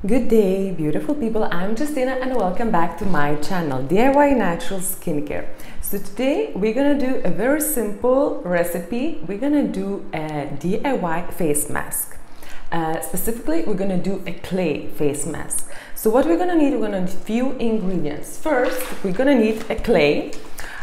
Good day, beautiful people. I'm Justina and welcome back to my channel, DIY Natural Skincare. So today we're gonna do a very simple recipe. We're gonna do a DIY face mask. Specifically, we're gonna do a clay face mask. So what we're gonna need, we're gonna need a few ingredients. First, we're gonna need a clay.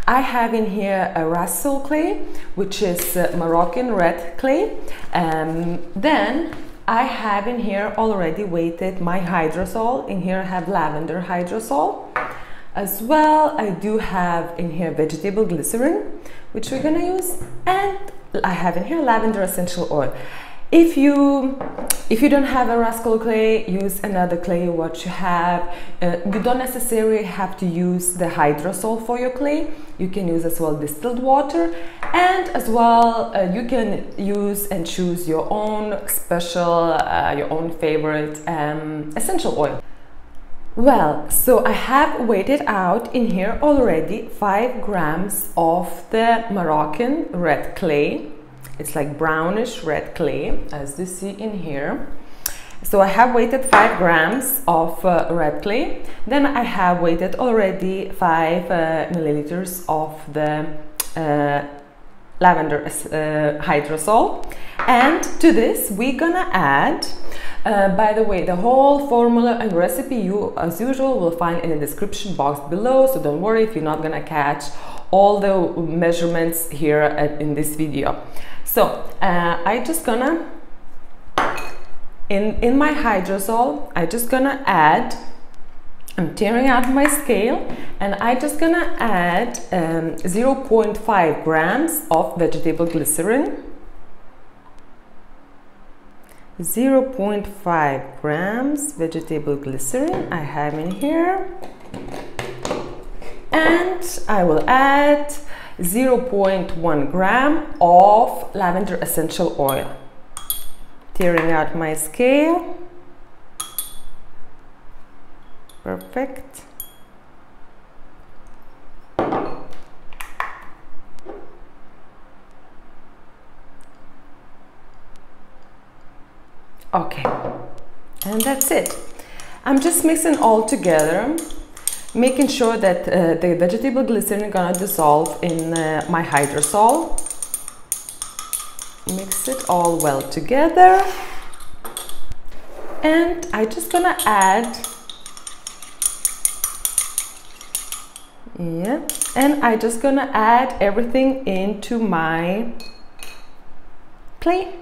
I have in here a Rhassoul Clay, which is Moroccan red clay. Then I have in here already weighted my hydrosol. In here I have Lavender Hydrosol. As well, I do have in here vegetable glycerine, which we're gonna use, and I have in here Lavender Essential Oil. If you don't have a Rhassoul Clay, use another clay what you have. You don't necessarily have to use the hydrosol for your clay. You can use as well distilled water, and as well you can use and choose your own special, your own favorite essential oil. Well, so I have weighted out in here already 5 grams of the Moroccan red clay. It's like brownish red clay, as you see in here. So I have weighted 5 grams of red clay. Then I have weighted already 5 milliliters of the lavender hydrosol. And to this we're gonna add, by the way, the whole formula and recipe you as usual will find in the description box below, so don't worry if you're not gonna catch all the measurements here in this video. So I just gonna in my hydrosol, I just gonna add, I'm tearing out my scale, and I just gonna add 0.5 grams of vegetable glycerine. 0.5 grams vegetable glycerine I have in here, and I will add 0.1 gram of lavender essential oil. Tearing out my scale. Perfect. Okay, and that's it. I'm just mixing all together, making sure that the vegetable glycerin is gonna dissolve in my hydrosol. Mix it all well together, and I just gonna add, and I just gonna add everything into my clay.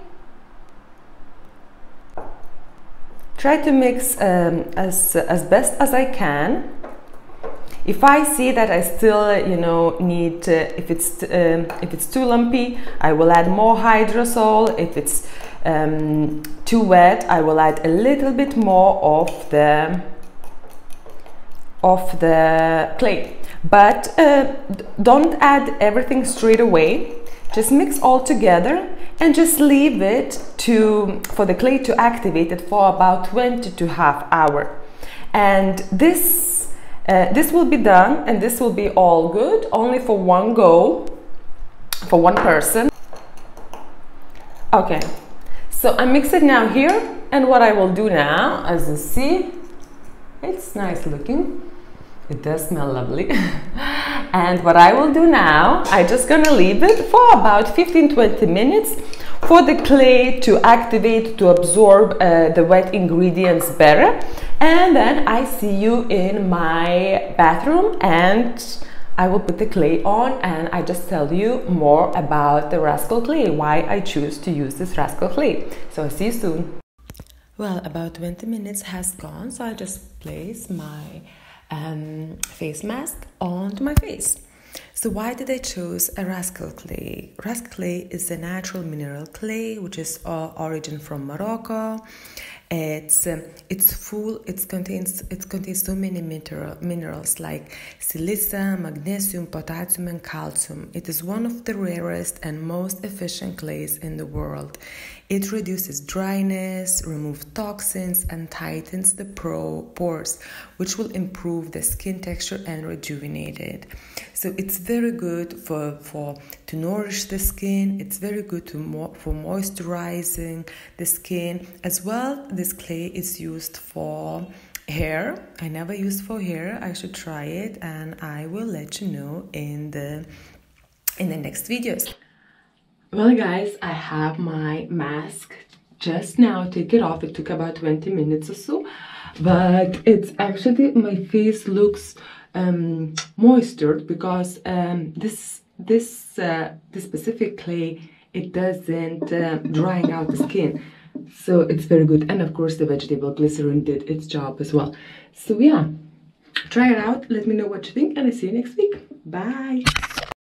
Try to mix as best as I can. If I see that I still, need, if it's too lumpy, I will add more hydrosol. If it's too wet, I will add a little bit more of the clay. But don't add everything straight away. Just mix all together and just leave it for the clay to activate it for about 20 to half hour. And this will be done, and this will be all good, only for one go, for one person. Okay, so I mix it now here, and what I will do now, as you see, it's nice looking. It does smell lovely. And what I will do now, I'm just gonna leave it for about 15-20 minutes for the clay to activate, to absorb the wet ingredients better. And then I see you in my bathroom, and I will put the clay on, and I just tell you more about the Rhassoul Clay, why I choose to use this Rhassoul Clay. So I'll see you soon. Well, about 20 minutes has gone, so I just place my face mask onto my face. So why did I choose a Rhassoul Clay? Rhassoul Clay is a natural mineral clay which is origin from Morocco. It contains so many minerals like silica, magnesium, potassium and calcium. It is one of the rarest and most efficient clays in the world. It reduces dryness, removes toxins, and tightens the pores, which will improve the skin texture and rejuvenate it. So it's very good to nourish the skin. It's very good for moisturizing the skin. As well, this clay is used for hair. I never used for hair. I should try it, and I will let you know in the next videos. Well guys, I have my mask just now. Take it off. It took about 20 minutes or so, but it's actually, my face looks moistured because this specific clay, it doesn't drying out the skin, so it's very good. And of course the vegetable glycerine did its job as well. So yeah, try it out, let me know what you think, and I see you next week. Bye.